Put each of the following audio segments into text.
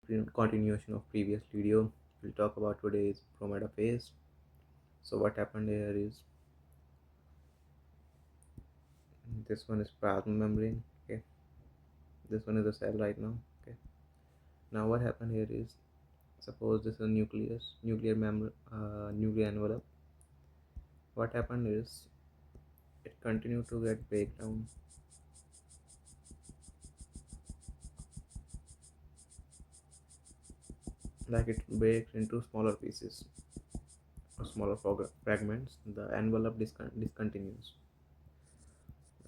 continuation of previous video. We'll talk about today's phase. So what happened here is this one is plasma membrane. Okay, this one is a cell right now. Okay, now what happened here is, suppose this is a nuclear envelope. What happened is it continued to get breakdown. Like it breaks into smaller pieces or smaller fragments. The envelope discontinues.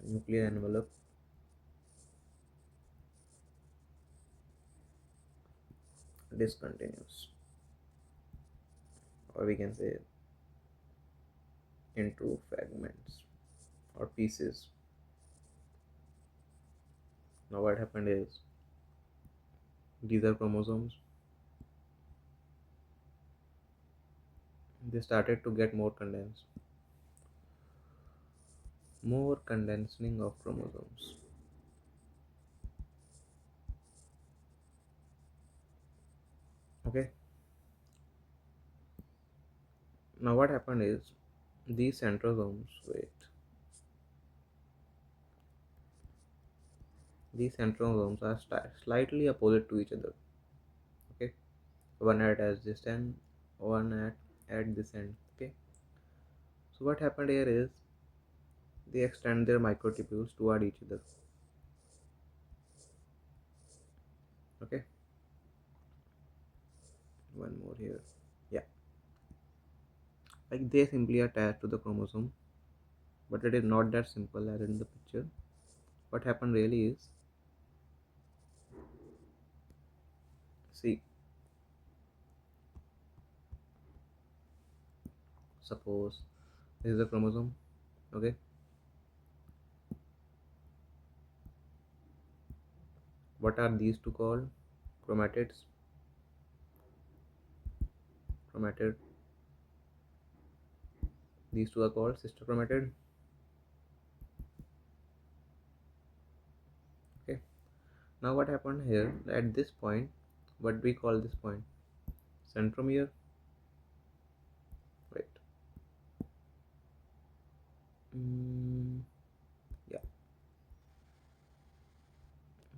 The nuclear envelope discontinues, or we can say into fragments or pieces. Now what happened is, these are chromosomes. They started to get more condensing of chromosomes. Okay, now what happened is, these centrosomes are slightly opposite to each other. Okay, one at this end, one at this end. Okay, so what happened here is, they extend their microtubules toward each other. Okay, one more here. Yeah, like they simply attach to the chromosome, but it is not that simple as in the picture. What happened really is, see, suppose this is a chromosome. Okay, what are these two called? Chromatids. Chromatid. These two are called sister chromatid. Okay, now what happened here, at this point, what we call this point? Centromere. Wait. Yeah,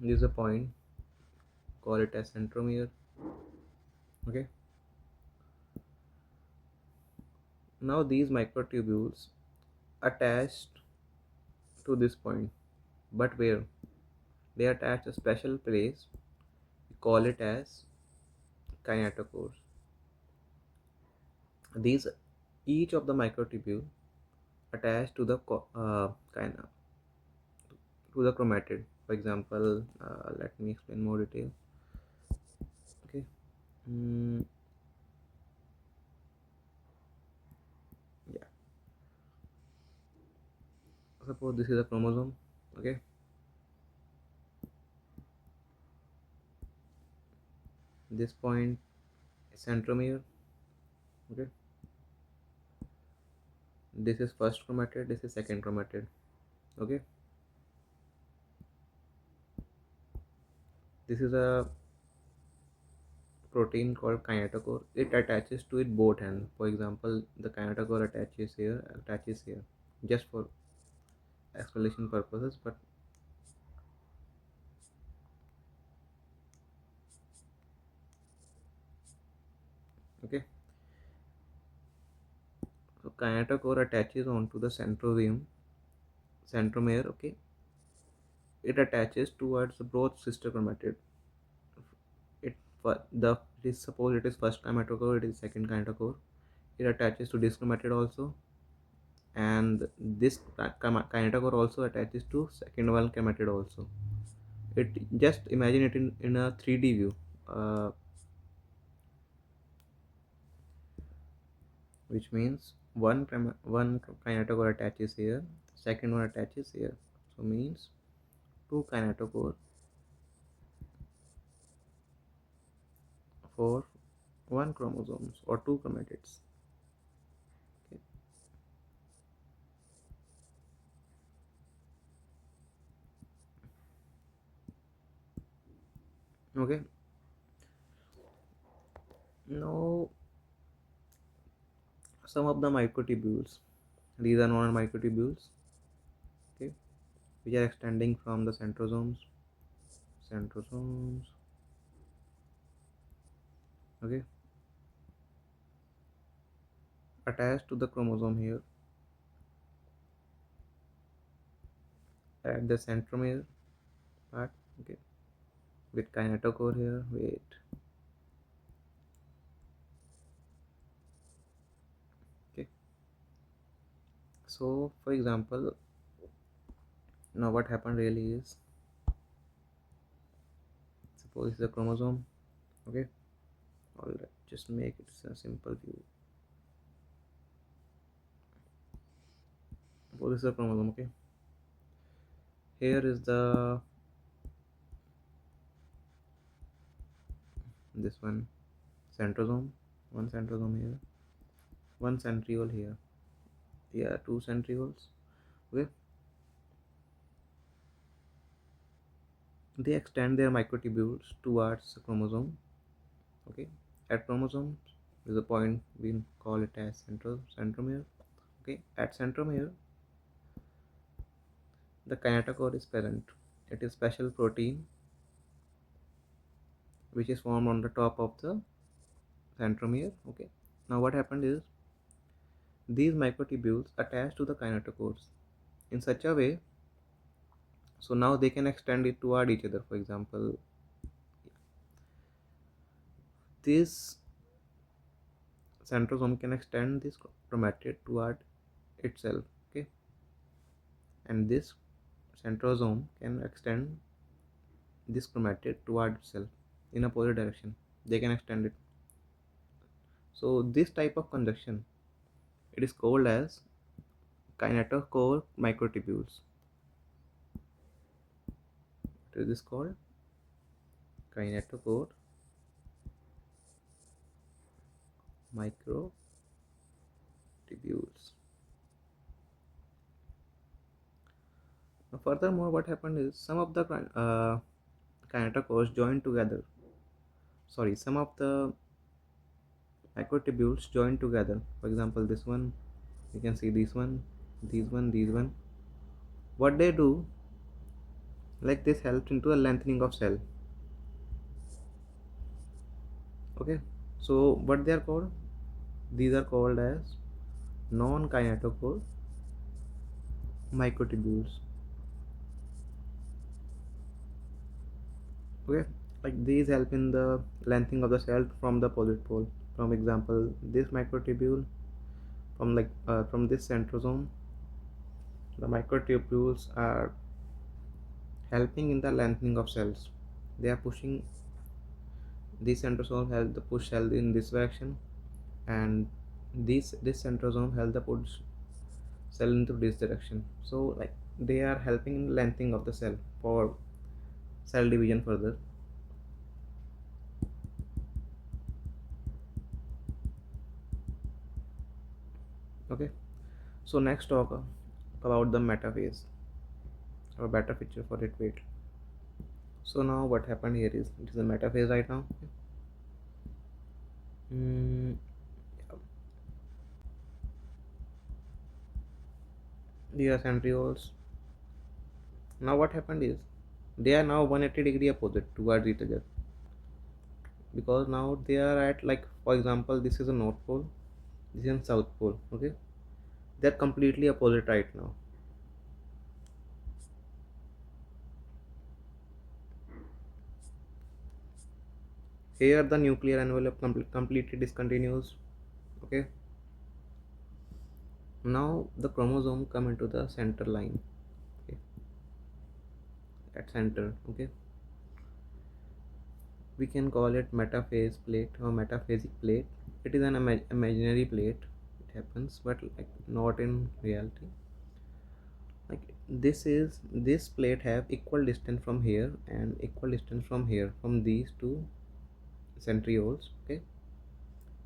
this is a point, call it as centromere. Okay, now these microtubules attached to this point, but where? They attach a special place, we call it as kinetochores. These, each of the microtubule attached to the to the chromatid. For example, let me explain more detail. Okay, mm, yeah, suppose this is a chromosome. Okay, this point is centromere. Okay, this is first chromatid, this is second chromatid. Okay, this is a protein called kinetochore. It attaches to it both ends. For example, the kinetochore attaches here, just for explanation purposes. But okay, so kinetochore attaches onto the centromere. Okay, it attaches towards both sister chromatid. It the this suppose it is first kinetochore, it is second kinetochore. It attaches to this chromatid also, and this kinetochore also attaches to second one chromatid also. It, just imagine it in a 3D view, which means one kinetochore attaches here, second one attaches here, so means two kinetochore for one chromosomes or two chromatids. Okay, Now, some of the microtubules, these are known as microtubules, okay, which are extending from the centrosomes, okay, attached to the chromosome here at the centromere part, okay, with kinetochore here. Wait, okay. So, for example, now what happened really is, suppose it's a chromosome, okay. All right, just make it a simple view. Suppose this is a chromosome, okay. Here is the this one centrosome, one centrosome here, one centriole here. Yeah, two centrioles. Okay, they extend their microtubules towards the chromosome. Okay, at chromosome is a point we call it as centromere. Okay, at centromere the kinetochore is present. It is special protein which is formed on the top of the centromere. Okay, now what happened is these microtubules attach to the kinetochores in such a way so now they can extend it toward each other. For example, this centrosome can extend this chromatid toward itself, okay, and this centrosome can extend this chromatid toward itself in opposite direction. They can extend it. So this type of conjunction, it is called as kinetochore microtubules. It is called kinetochore microtubules. Now, furthermore, what happened is some of the kinetochores join together. Sorry, some of the microtubules join together. For example, this one, you can see this one, these one. What they do, like this helps into a lengthening of cell. Okay, so what they are called? These are called as non-kinetochore microtubules. Okay, like these help in the lengthening of the cell from the opposite pole. From example, this microtubule from this centrosome, the microtubules are helping in the lengthening of cells. They are pushing this centrosome help the push cell in this direction, and this centrosome help the push cell into this direction. So like they are helping in lengthening of the cell for cell division further. Okay, so next talk about the metaphase or better picture for it. Wait, so now what happened here is it is a metaphase right now. mm, these are centrioles. Now what happened is they are now 180-degree opposite towards each other, because now they are at, like, for example, this is a north pole, this is a south pole. Okay, they're completely opposite right now. Here the nuclear envelope completely discontinues. Okay, now the chromosome come into the center line. Okay, at center. Okay, we can call it metaphase plate or metaphasic plate. It is an imaginary plate. It happens, but like not in reality. Like this plate have equal distance from here and equal distance from here, from these two centrioles. Okay,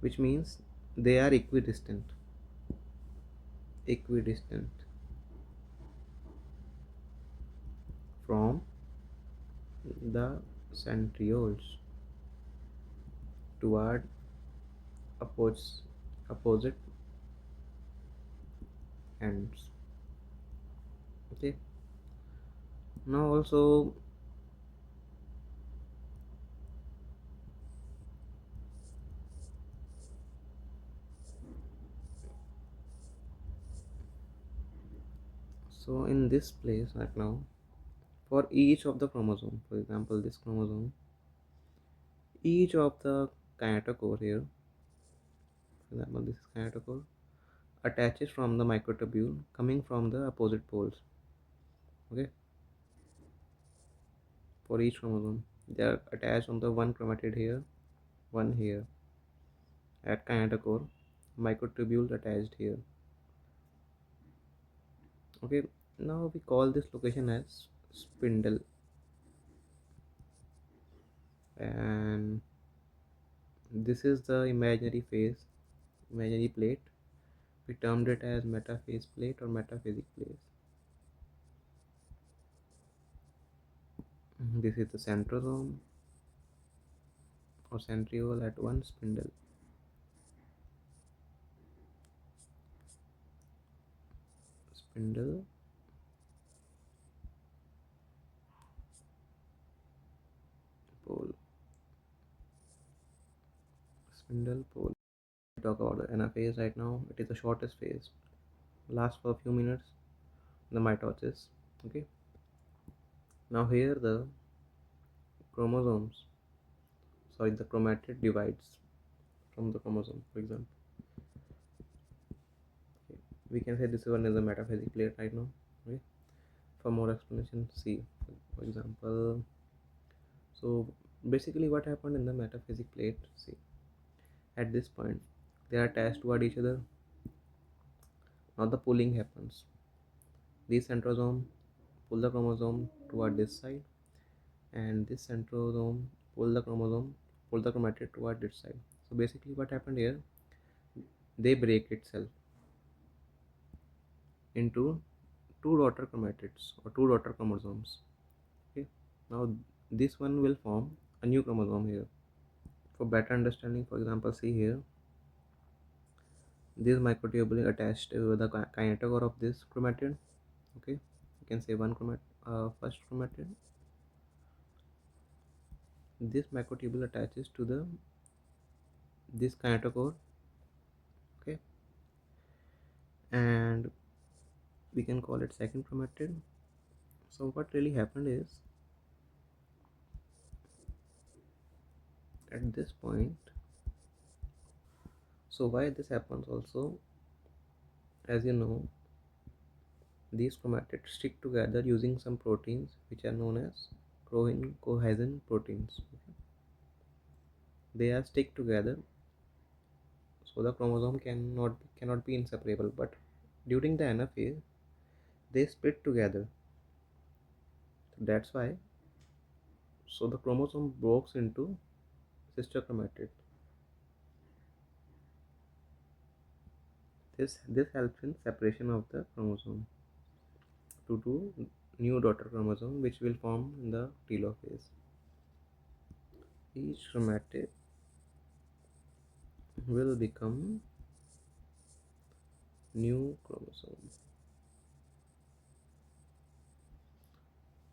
which means they are equidistant from the centrioles toward opposite opposite ends. Okay, now also, so in this place right now, for each of the chromosome, for example this chromosome, each of the kinetochore here, for example this is kinetochore, attaches from the microtubule coming from the opposite poles. Okay, for each chromosome they are attached on the one chromatid here, one here at kinetochore, microtubules attached here. Okay, now we call this location as spindle, and this is the imaginary phase, imaginary plate. We termed it as metaphase plate or metaphasic place. This is the centrosome or centriole at one spindle. Spindle, pole, spindle, pole. We talk about the anaphase right now. It is the shortest phase. Lasts for a few minutes. The mitosis. Okay. Now here the chromosomes, sorry, the chromatid divides from the chromosome. For example, okay, we can say this one is a metaphasic plate right now. Okay. For more explanation, see, for example, so basically what happened in the metaphasic plate, see, at this point they are attached toward each other. Now the pulling happens. This centrosome pull the chromosome toward this side, and this centrosome pull the chromatid toward this side. So basically what happened here, they break itself into two daughter chromatids or two daughter chromosomes. Okay, now this one will form a new chromosome here. For better understanding, for example, see here, this microtubule attached to the kinetochore of this chromatid. Okay, you can say one first chromatid. This microtubule attaches to the this kinetochore. Okay, and we can call it second chromatid. So what really happened is, at this point, so why this happens also, as you know, these chromatids stick together using some proteins which are known as cohesion proteins. They are stick together, so the chromosome cannot be inseparable. But during the anaphase, they split together. So that's why. So the chromosome breaks into sister chromatid. This helps in separation of the chromosome to two new daughter chromosome, which will form in the telophase. Each chromatid will become new chromosome.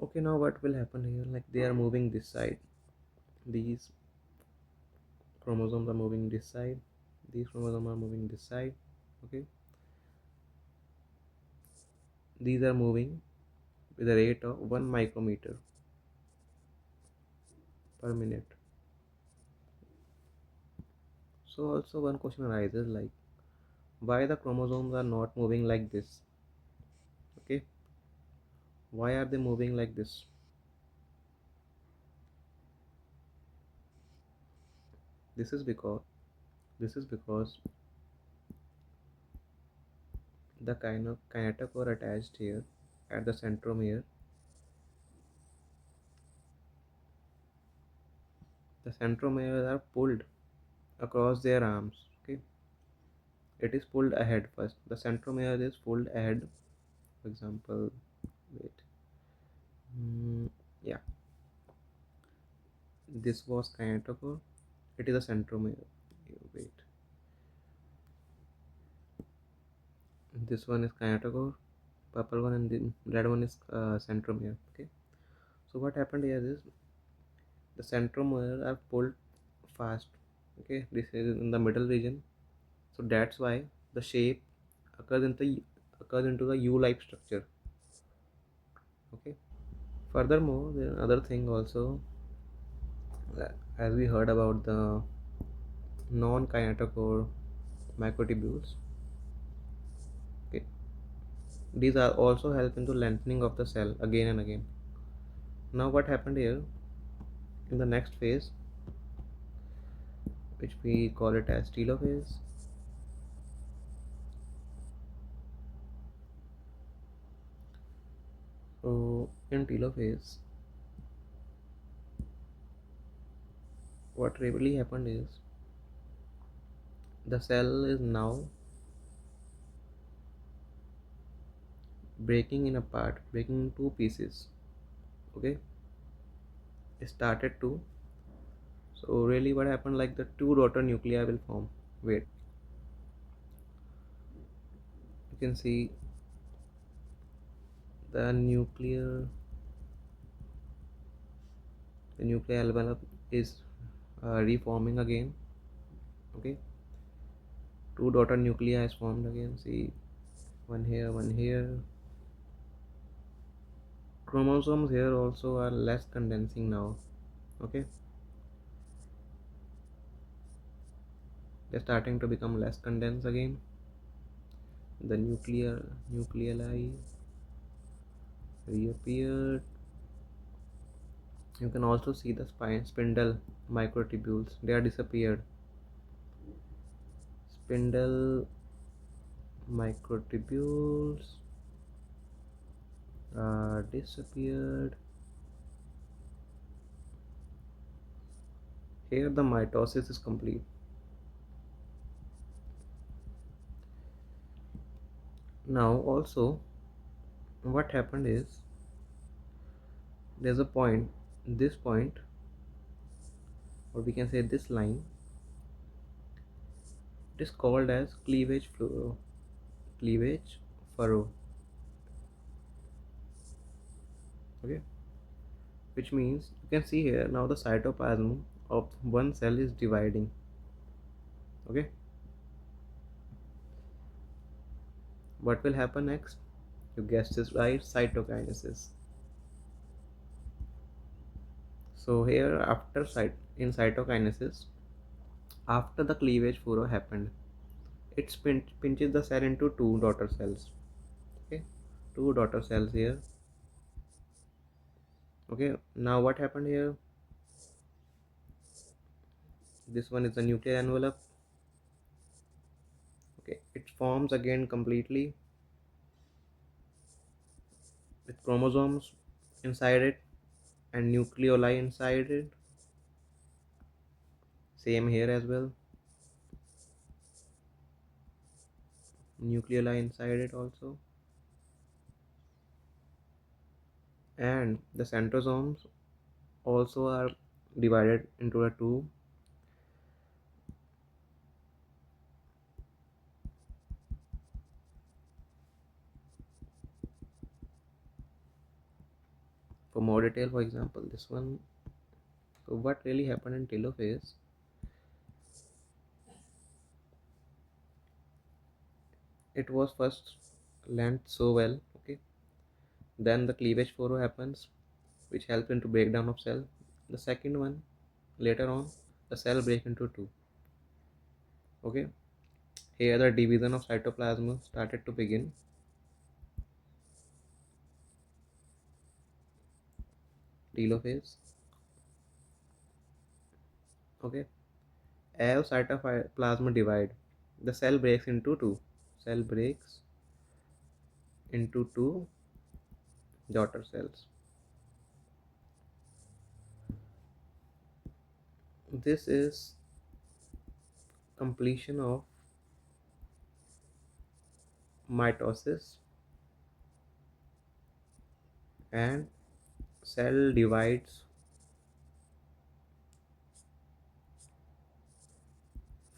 Okay, now what will happen here, like they are moving this side, these chromosomes are moving this side, these chromosomes are moving this side. Okay, these are moving with a rate of 1 micrometer per minute. So also one question arises, like why the chromosomes are not moving like this. Okay, why are they moving like this? This is because the kind of kinetochore attached here at the centromere, the centromeres are pulled across their arms. Okay, it is pulled ahead first. The centromere is pulled ahead. For example, wait, yeah, this was kinetochore. It is a centromere. Wait. This one is kinetochore, purple one, and the red one is centromere. Okay, so what happened here is the centromere are pulled fast. Okay, this is in the middle region, so that's why the shape occurs into the U-like structure. Okay, furthermore, the other thing also, as we heard about the non-kinetochore microtubules. Okay, these are also help into lengthening of the cell again and again. Now what happened here in the next phase, which we call it as telophase. So in telophase, what really happened is the cell is now breaking in apart, breaking in two pieces. Okay, it started to. So really, what happened? Like the two daughter nuclei will form. Wait, you can see the nuclear envelope is reforming again. Okay, two daughter nuclei is formed again. See, one here, one here. Chromosomes here also are less condensing now. Okay, they're starting to become less condensed again. The nuclei reappeared. You can also see the spindle microtubules. They are disappeared. Spindle microtubules are disappeared. Here the mitosis is complete. Now also what happened is there's a point, this point, or we can say this line, it is called as cleavage furrow. Okay, which means you can see here now the cytoplasm of one cell is dividing. Okay, what will happen next? You guessed this right, cytokinesis. So here after in cytokinesis, after the cleavage furrow happened, it pinches the cell into two daughter cells. Okay, two daughter cells here. Okay, now what happened here? This one is the nuclear envelope. Okay, it forms again completely with chromosomes inside it and nucleoli inside it. Same here as well, nucleoli inside it also, and the centrosomes also are divided into the two. For more detail, for example, this one. So what really happened in telophase? It was first learned so well. Okay, then the cleavage furrow happens, which helps into breakdown of cell. The second one, later on, the cell break into two. Okay, here the division of cytoplasm started to begin. Telophase. Okay, as cytoplasm divide, the cell breaks into two. Cell breaks into two daughter cells. This is completion of mitosis, and cell divides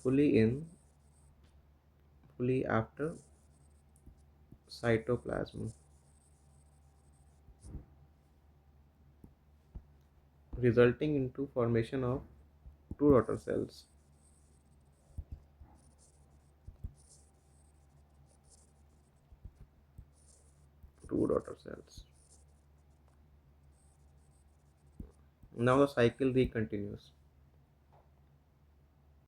fully after cytoplasm, resulting into formation of two daughter cells. Two daughter cells. Now the cycle continues.